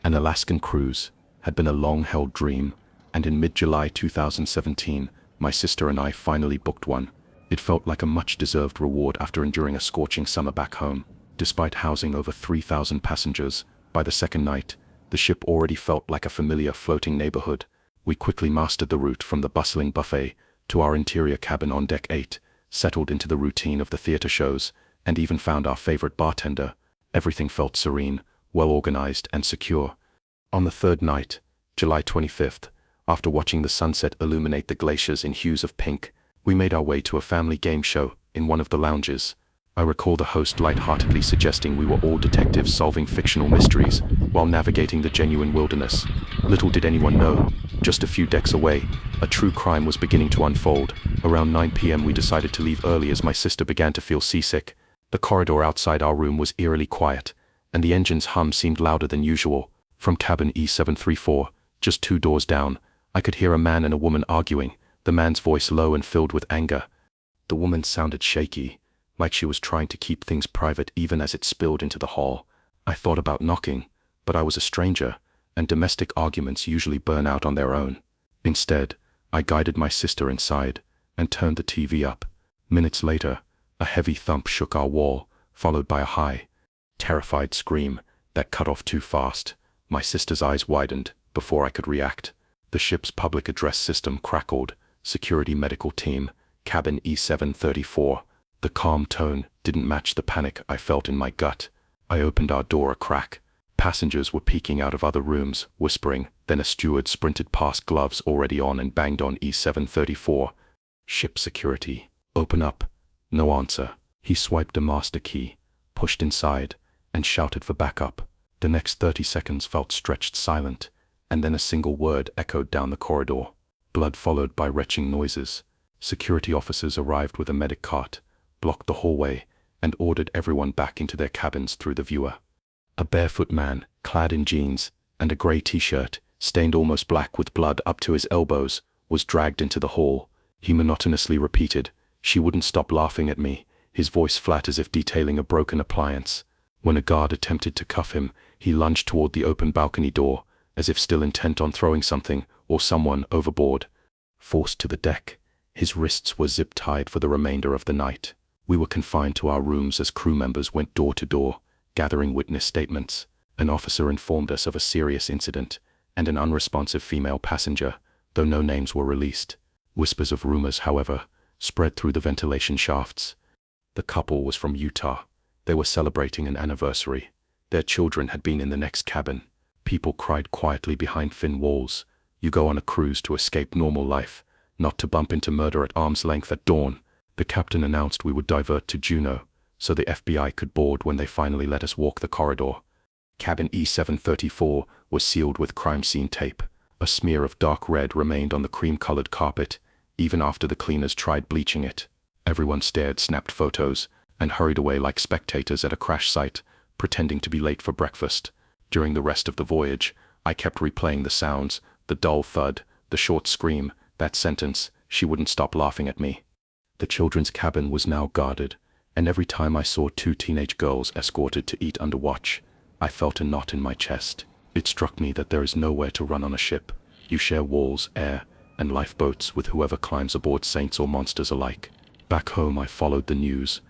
An Alaskan cruise had been a long-held dream, and in mid-July 2017, my sister and I finally booked one. It felt like a much-deserved reward after enduring a scorching summer back home. Despite housing over 3,000 passengers, by the second night, the ship already felt like a familiar floating neighborhood. We quickly mastered the route from the bustling buffet to our interior cabin on Deck 8, settled into the routine of the theater shows, and even found our favorite bartender. Everything felt serene, well-organized, and secure. On the third night, July 25th, after watching the sunset illuminate the glaciers in hues of pink, we made our way to a family game show in one of the lounges. I recall the host lightheartedly suggesting we were all detectives solving fictional mysteries while navigating the genuine wilderness. Little did anyone know, just a few decks away, a true crime was beginning to unfold. Around 9 p.m. we decided to leave early as my sister began to feel seasick. The corridor outside our room was eerily quiet, and the engine's hum seemed louder than usual. From cabin E734, just 2 doors down, I could hear a man and a woman arguing, the man's voice low and filled with anger. The woman sounded shaky, like she was trying to keep things private even as it spilled into the hall. I thought about knocking, but I was a stranger, and domestic arguments usually burn out on their own. Instead, I guided my sister inside and turned the TV up. Minutes later, a heavy thump shook our wall, followed by a high, terrified scream that cut off too fast. My sister's eyes widened before I could react. The ship's public address system crackled. Security medical team, cabin E734. The calm tone didn't match the panic I felt in my gut. I opened our door a crack. Passengers were peeking out of other rooms, whispering. Then a steward sprinted past, gloves already on, and banged on E734. Ship security. Open up. No answer. He swiped a master key, pushed inside, and shouted for backup. The next 30 seconds felt stretched silent, and then a single word echoed down the corridor. Blood followed by retching noises. Security officers arrived with a medic cart, blocked the hallway, and ordered everyone back into their cabins through the viewer. A barefoot man, clad in jeans and a gray t-shirt, stained almost black with blood up to his elbows, was dragged into the hall. He monotonously repeated, "She wouldn't stop laughing at me," his voice flat as if detailing a broken appliance. When a guard attempted to cuff him, he lunged toward the open balcony door, as if still intent on throwing something or someone overboard. Forced to the deck, his wrists were zip-tied for the remainder of the night. We were confined to our rooms as crew members went door to door, gathering witness statements. An officer informed us of a serious incident and an unresponsive female passenger, though no names were released. Whispers of rumors, however, spread through the ventilation shafts. The couple was from Utah. They were celebrating an anniversary. Their children had been in the next cabin. People cried quietly behind thin walls. You go on a cruise to escape normal life, not to bump into murder at arm's length at dawn. The captain announced we would divert to Juneau, so the FBI could board when they finally let us walk the corridor. Cabin E734 was sealed with crime scene tape. A smear of dark red remained on the cream-colored carpet, even after the cleaners tried bleaching it. Everyone stared, snapped photos, and hurried away like spectators at a crash site, pretending to be late for breakfast. During the rest of the voyage, I kept replaying the sounds, the dull thud, the short scream, that sentence, "She wouldn't stop laughing at me." The children's cabin was now guarded, and every time I saw 2 teenage girls escorted to eat under watch, I felt a knot in my chest. It struck me that there is nowhere to run on a ship. You share walls, air, and lifeboats with whoever climbs aboard, saints or monsters alike. Back home I followed the news.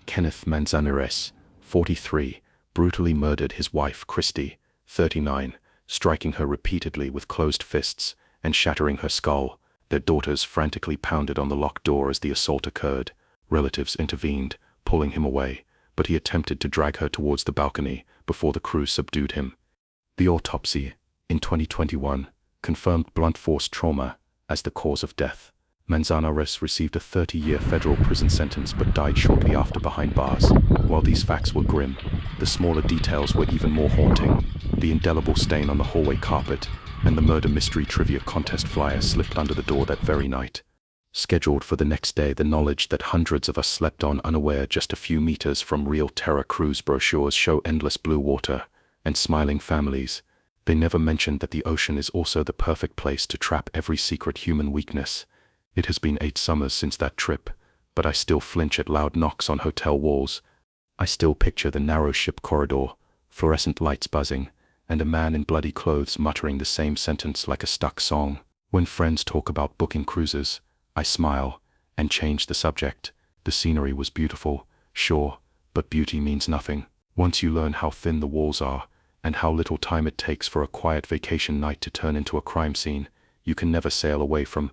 Kenneth Manzanares, 43, brutally murdered his wife Christy, 39, striking her repeatedly with closed fists and shattering her skull. Their daughters frantically pounded on the locked door as the assault occurred. Relatives intervened, pulling him away, but he attempted to drag her towards the balcony before the crew subdued him. The autopsy, in 2021, confirmed blunt force trauma as the cause of death. Manzanares received a 30-year federal prison sentence but died shortly after behind bars. While these facts were grim, the smaller details were even more haunting. The indelible stain on the hallway carpet and the murder mystery trivia contest flyer slipped under the door that very night. Scheduled for the next day, the knowledge that hundreds of us slept on unaware just a few meters from real terror cruise brochures show endless blue water and smiling families. They never mentioned that the ocean is also the perfect place to trap every secret human weakness. It has been 8 summers since that trip, but I still flinch at loud knocks on hotel walls. I still picture the narrow ship corridor, fluorescent lights buzzing, and a man in bloody clothes muttering the same sentence like a stuck song. When friends talk about booking cruises, I smile and change the subject. The scenery was beautiful, sure, but beauty means nothing. Once you learn how thin the walls are, and how little time it takes for a quiet vacation night to turn into a crime scene, you can never sail away from.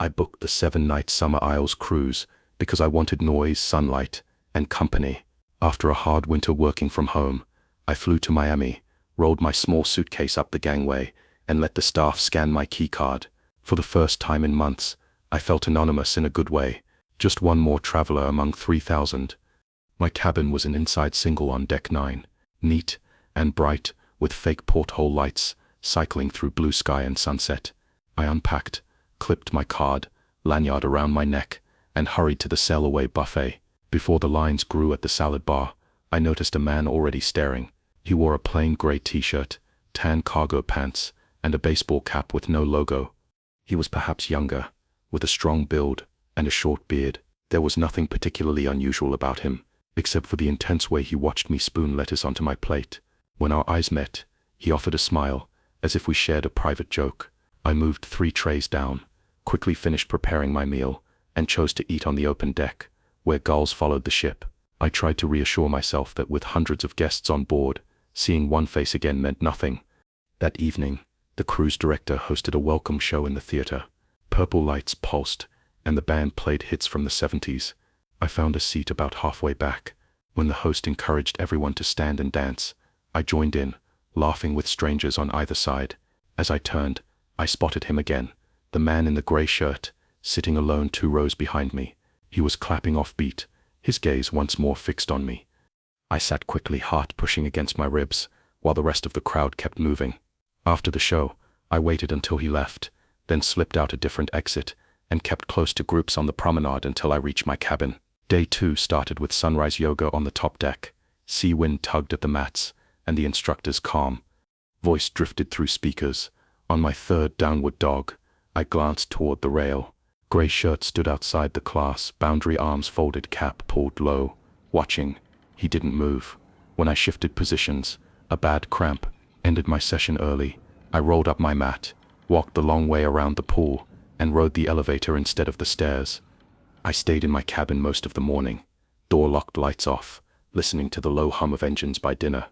I booked the 7-night Summer Isles cruise because I wanted noise, sunlight, and company. After a hard winter working from home, I flew to Miami, rolled my small suitcase up the gangway, and let the staff scan my keycard. For the first time in months, I felt anonymous in a good way, just one more traveler among 3,000. My cabin was an inside single on deck 9, neat and bright, with fake porthole lights cycling through blue sky and sunset. I unpacked, clipped my card, lanyard around my neck, and hurried to the sail-away buffet. Before the lines grew at the salad bar, I noticed a man already staring. He wore a plain gray t-shirt, tan cargo pants, and a baseball cap with no logo. He was perhaps younger, with a strong build and a short beard. There was nothing particularly unusual about him, except for the intense way he watched me spoon lettuce onto my plate. When our eyes met, he offered a smile, as if we shared a private joke. I moved 3 trays down, quickly finished preparing my meal, and chose to eat on the open deck, where gulls followed the ship. I tried to reassure myself that with hundreds of guests on board, seeing one face again meant nothing. That evening, the cruise director hosted a welcome show in the theater. Purple lights pulsed, and the band played hits from the 70s. I found a seat about halfway back. When the host encouraged everyone to stand and dance, I joined in, laughing with strangers on either side. As I turned, I spotted him again, the man in the gray shirt, sitting alone 2 rows behind me. He was clapping off beat, his gaze once more fixed on me. I sat quickly, heart pushing against my ribs, while the rest of the crowd kept moving. After the show, I waited until he left, then slipped out a different exit, and kept close to groups on the promenade until I reached my cabin. Day 2 started with sunrise yoga on the top deck. Sea wind tugged at the mats, and the instructor's calm voice drifted through speakers. On my 3rd downward dog, I glanced toward the rail. Gray shirt stood outside the class, boundary arms folded, cap pulled low, watching. He didn't move. When I shifted positions, a bad cramp ended my session early. I rolled up my mat, walked the long way around the pool, and rode the elevator instead of the stairs. I stayed in my cabin most of the morning, door locked, lights off, listening to the low hum of engines by dinner.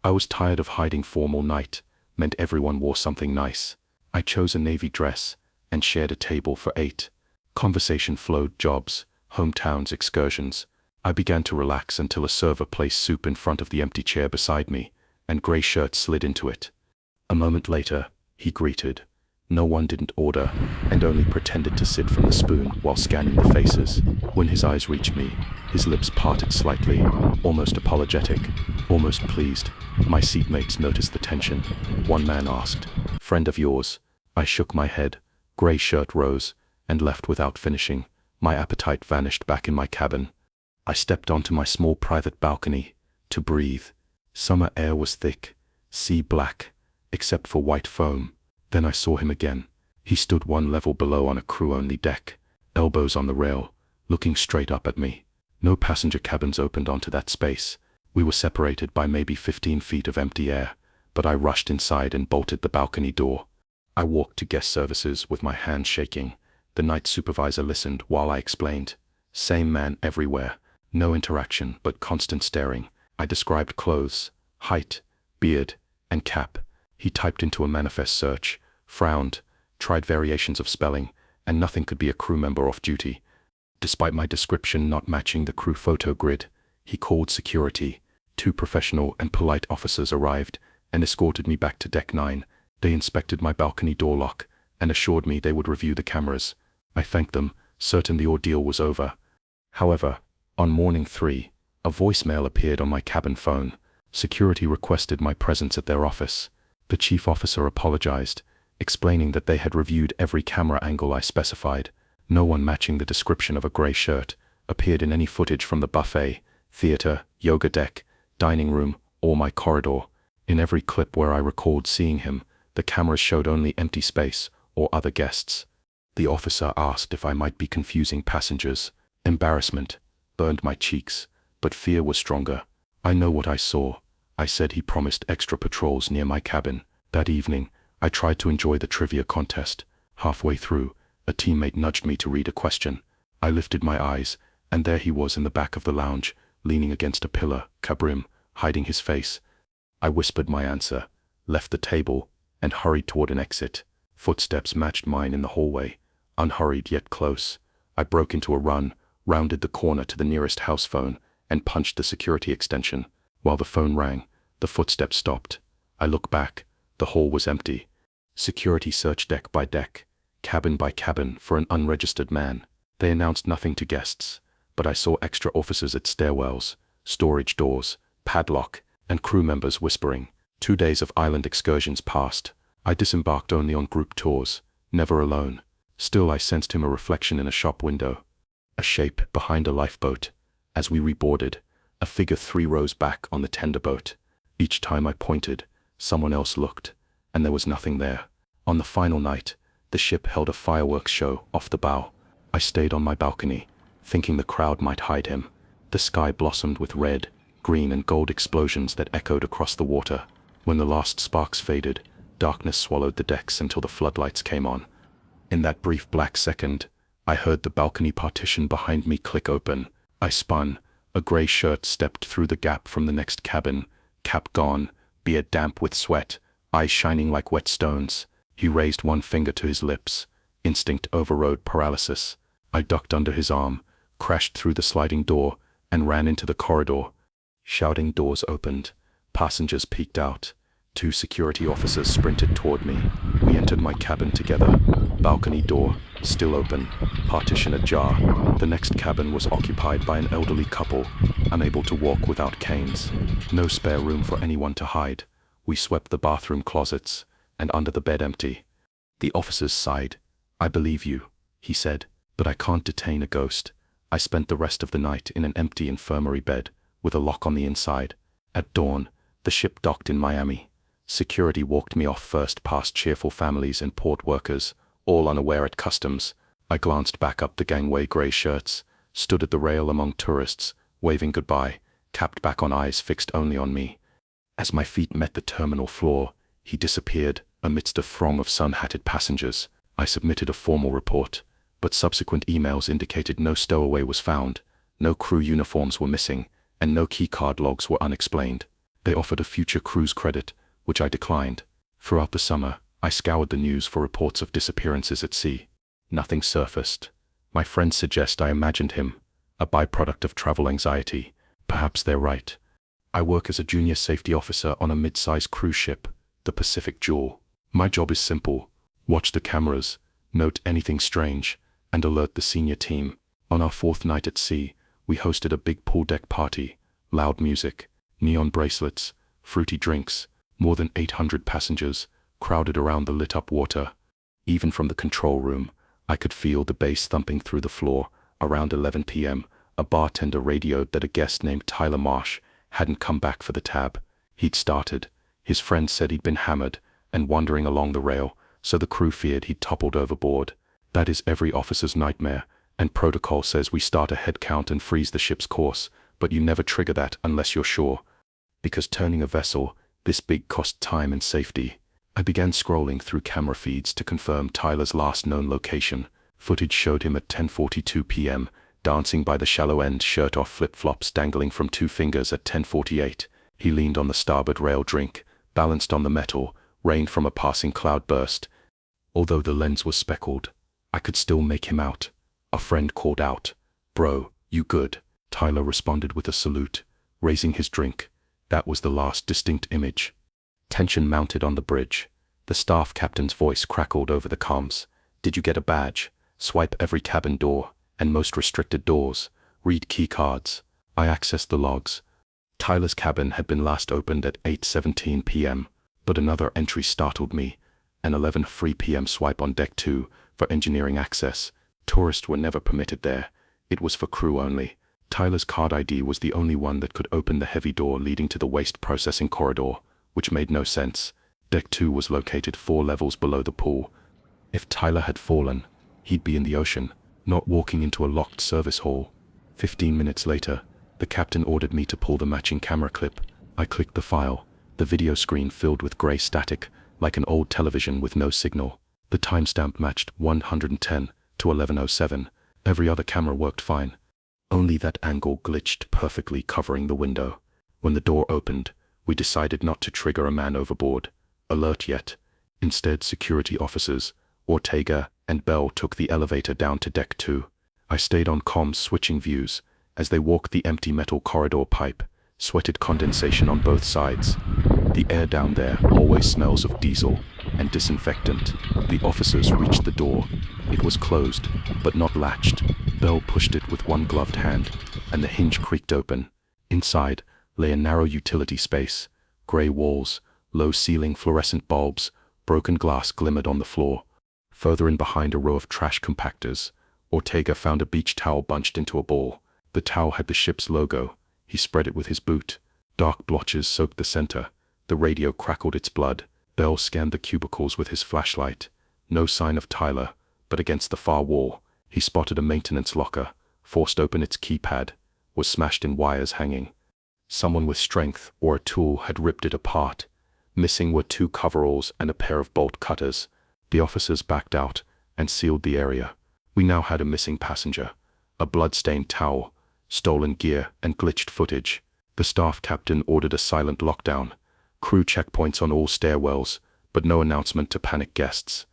I was tired of hiding. Formal night meant everyone wore something nice. I chose a navy dress and shared a table for 8. Conversation flowed: jobs, hometowns, excursions. I began to relax until a server placed soup in front of the empty chair beside me, and gray shirt slid into it. A moment later, he greeted. No one didn't order, and only pretended to sit from the spoon while scanning the faces. When his eyes reached me, his lips parted slightly, almost apologetic, almost pleased. My seatmates noticed the tension. One man asked, "Friend of yours?" I shook my head. Gray shirt rose and left without finishing. My appetite vanished back in my cabin. I stepped onto my small private balcony to breathe. Summer air was thick, sea black, except for white foam. Then I saw him again. He stood 1 level below on a crew-only deck, elbows on the rail, looking straight up at me. No passenger cabins opened onto that space. We were separated by maybe 15 feet of empty air, but I rushed inside and bolted the balcony door. I walked to guest services with my hands shaking. The night supervisor listened while I explained. Same man everywhere, no interaction but constant staring. I described clothes, height, beard, and cap. He typed into a manifest search, frowned, tried variations of spelling, and nothing could be a crew member off duty. Despite my description not matching the crew photo grid, he called security. 2 professional and polite officers arrived and escorted me back to deck 9. They inspected my balcony door lock and assured me they would review the cameras. I thanked them, certain the ordeal was over. However, on morning 3, a voicemail appeared on my cabin phone. Security requested my presence at their office. The chief officer apologized, explaining that they had reviewed every camera angle I specified. No one matching the description of a gray shirt appeared in any footage from the buffet, theater, yoga deck, dining room, or my corridor. In every clip where I recalled seeing him, the cameras showed only empty space or other guests. The officer asked if I might be confusing passengers. Embarrassment burned my cheeks, but fear was stronger. I know what I saw. I said he promised extra patrols near my cabin. That evening, I tried to enjoy the trivia contest. Halfway through, a teammate nudged me to read a question. I lifted my eyes, and there he was in the back of the lounge, leaning against a pillar, Kabrim, hiding his face. I whispered my answer, left the table, and hurried toward an exit. Footsteps matched mine in the hallway, unhurried yet close. I broke into a run, rounded the corner to the nearest house phone, and punched the security extension. While the phone rang, the footsteps stopped. I looked back. The hall was empty. Security searched deck by deck, cabin by cabin for an unregistered man. They announced nothing to guests, but I saw extra officers at stairwells, storage doors, padlock, and crew members whispering. 2 days of island excursions passed. I disembarked only on group tours, never alone. Still I sensed him a reflection in a shop window, a shape behind a lifeboat. As we reboarded, a figure 3 rows back on the tender boat. Each time I pointed, someone else looked, and there was nothing there. On the final night, the ship held a fireworks show off the bow. I stayed on my balcony, thinking the crowd might hide him. The sky blossomed with red, green, and gold explosions that echoed across the water. When the last sparks faded, darkness swallowed the decks until the floodlights came on. In that brief black second, I heard the balcony partition behind me click open. I spun. A gray shirt stepped through the gap from the next cabin, cap gone, beard damp with sweat, eyes shining like wet stones. He raised one finger to his lips. Instinct overrode paralysis. I ducked under his arm, crashed through the sliding door, and ran into the corridor. Shouting doors opened. Passengers peeked out. 2 security officers sprinted toward me. We entered my cabin together. Balcony door, still open, partition ajar. The next cabin was occupied by an elderly couple, unable to walk without canes. No spare room for anyone to hide. We swept the bathroom closets, and under the bed empty. The officers sighed. "I believe you," he said, "but I can't detain a ghost." I spent the rest of the night in an empty infirmary bed, with a lock on the inside. At dawn, the ship docked in Miami. Security walked me off first past cheerful families and port workers, all unaware at customs. I glanced back up the gangway, gray shirts, stood at the rail among tourists, waving goodbye, capped back on eyes fixed only on me. As my feet met the terminal floor, he disappeared amidst a throng of sun-hatted passengers. I submitted a formal report, but subsequent emails indicated no stowaway was found, no crew uniforms were missing, and no keycard logs were unexplained. They offered a future cruise credit, which I declined. Throughout the summer, I scoured the news for reports of disappearances at sea. Nothing surfaced. My friends suggest I imagined him, a byproduct of travel anxiety. Perhaps they're right. I work as a junior safety officer on a mid-sized cruise ship, the Pacific Jewel. My job is simple: watch the cameras, note anything strange, and alert the senior team. On our 4th night at sea, we hosted a big pool deck party, loud music, neon bracelets, fruity drinks, more than 800 passengers crowded around the lit-up water. Even from the control room, I could feel the bass thumping through the floor. Around 11 p.m., a bartender radioed that a guest named Tyler Marsh hadn't come back for the tab. He'd started. His friends said he'd been hammered and wandering along the rail, so the crew feared he'd toppled overboard. That is every officer's nightmare, and protocol says we start a head count and freeze the ship's course, but you never trigger that unless you're sure. Because turning a vessel this big cost time and safety. I began scrolling through camera feeds to confirm Tyler's last known location. Footage showed him at 10:42 p.m., dancing by the shallow end, shirt off, flip-flops dangling from 2 fingers at 10:48. He leaned on the starboard rail, drink balanced on the metal, rained from a passing cloudburst. Although the lens was speckled, I could still make him out. A friend called out, "Bro, you good?" Tyler responded with a salute, raising his drink. That was the last distinct image. Tension mounted on the bridge. The staff captain's voice crackled over the comms. "Did you get a badge? Swipe every cabin door, and most restricted doors. Read key cards." I accessed the logs. Tyler's cabin had been last opened at 8:17 p.m., but another entry startled me. An 11:03 p.m. swipe on deck 2 for engineering access. Tourists were never permitted there. It was for crew only. Tyler's card ID was the only one that could open the heavy door leading to the waste processing corridor, which made no sense. Deck 2 was located 4 levels below the pool. If Tyler had fallen, he'd be in the ocean, not walking into a locked service hall. 15 minutes later, the captain ordered me to pull the matching camera clip. I clicked the file. The video screen filled with gray static, like an old television with no signal. The timestamp matched 110 to 11:07. Every other camera worked fine. Only that angle glitched perfectly, covering the window. When the door opened, we decided not to trigger a man overboard alert yet. Instead, security officers, Ortega and Bell, took the elevator down to deck 2. I stayed on comms, switching views. As they walked the empty metal corridor pipe, sweated condensation on both sides. The air down there always smells of diesel and disinfectant. The officers reached the door. It was closed, but not latched. Bell pushed it with one gloved hand, and the hinge creaked open. Inside lay a narrow utility space. Gray walls, low ceiling, fluorescent bulbs, broken glass glimmered on the floor. Further in, behind a row of trash compactors, Ortega found a beach towel bunched into a ball. The towel had the ship's logo. He spread it with his boot. Dark blotches soaked the center. The radio crackled its blood. Bell scanned the cubicles with his flashlight. No sign of Tyler, but against the far wall, he spotted a maintenance locker. Forced open its keypad, was smashed in wires hanging. Someone with strength or a tool had ripped it apart. Missing were 2 coveralls and a pair of bolt cutters. The officers backed out and sealed the area. We now had a missing passenger, a blood-stained towel, stolen gear, and glitched footage. The staff captain ordered a silent lockdown, crew checkpoints on all stairwells, but no announcement to panic guests.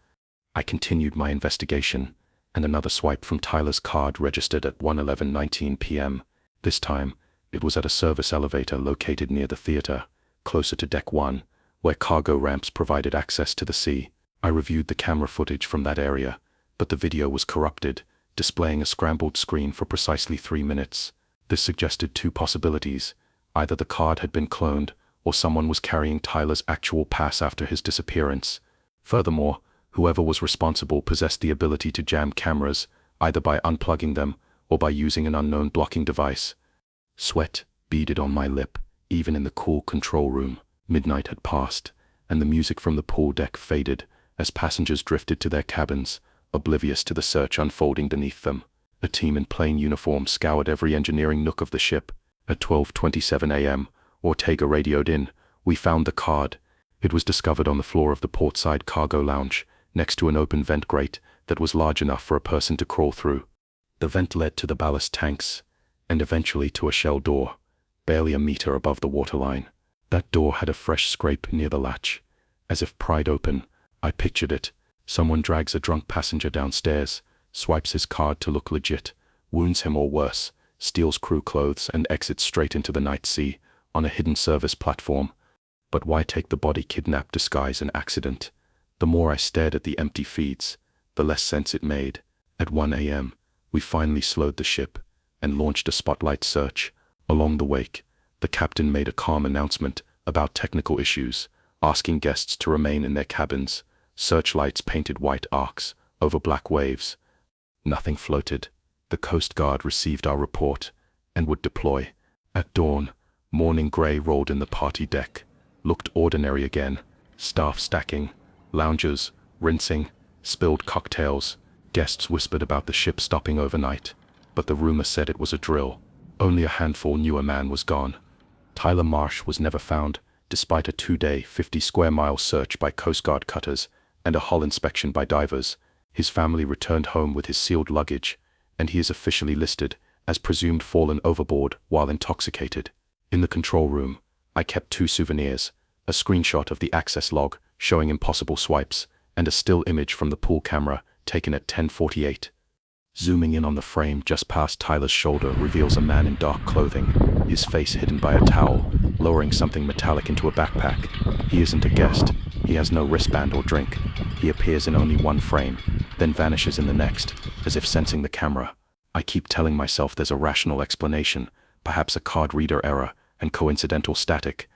I continued my investigation, and another swipe from Tyler's card registered at 1:11:19 p.m. This time, it was at a service elevator located near the theater, closer to deck 1, where cargo ramps provided access to the sea. I reviewed the camera footage from that area, but the video was corrupted, displaying a scrambled screen for precisely 3 minutes. This suggested 2 possibilities. Either the card had been cloned, or someone was carrying Tyler's actual pass after his disappearance. Furthermore, whoever was responsible possessed the ability to jam cameras, either by unplugging them or by using an unknown blocking device. Sweat beaded on my lip, even in the cool control room. Midnight had passed, and the music from the pool deck faded as passengers drifted to their cabins, oblivious to the search unfolding beneath them. A team in plain uniform scoured every engineering nook of the ship. At 12:27 a.m., Ortega radioed in. "We found the card." It was discovered on the floor of the portside cargo lounge, next to an open vent grate that was large enough for a person to crawl through. The vent led to the ballast tanks, and eventually to a shell door, barely a meter above the waterline. That door had a fresh scrape near the latch. As if pried open, I pictured it. Someone drags a drunk passenger downstairs, swipes his card to look legit, wounds him or worse, steals crew clothes, and exits straight into the night sea on a hidden service platform. But why take the body kidnap disguise an accident? The more I stared at the empty feeds, the less sense it made. At 1 a.m., we finally slowed the ship and launched a spotlight search. Along the wake, the captain made a calm announcement about technical issues, asking guests to remain in their cabins. Searchlights painted white arcs over black waves. Nothing floated. The Coast Guard received our report and would deploy. At dawn, morning gray rolled in the party deck. Looked ordinary again. Staff stacking, loungers rinsing, spilled cocktails. Guests whispered about the ship stopping overnight, but the rumor said it was a drill. Only a handful knew a man was gone. Tyler Marsh was never found, despite a 2-day, 50-square-mile search by Coast Guard cutters and a hull inspection by divers. His family returned home with his sealed luggage, and he is officially listed as presumed fallen overboard while intoxicated. In the control room, I kept 2 souvenirs, a screenshot of the access log showing impossible swipes, and a still image from the pool camera taken at 10:48. Zooming in on the frame just past Tyler's shoulder reveals a man in dark clothing, his face hidden by a towel, lowering something metallic into a backpack. He isn't a guest. He has no wristband or drink. He appears in only one frame, then vanishes in the next, as if sensing the camera. I keep telling myself there's a rational explanation, perhaps a card reader error and coincidental static,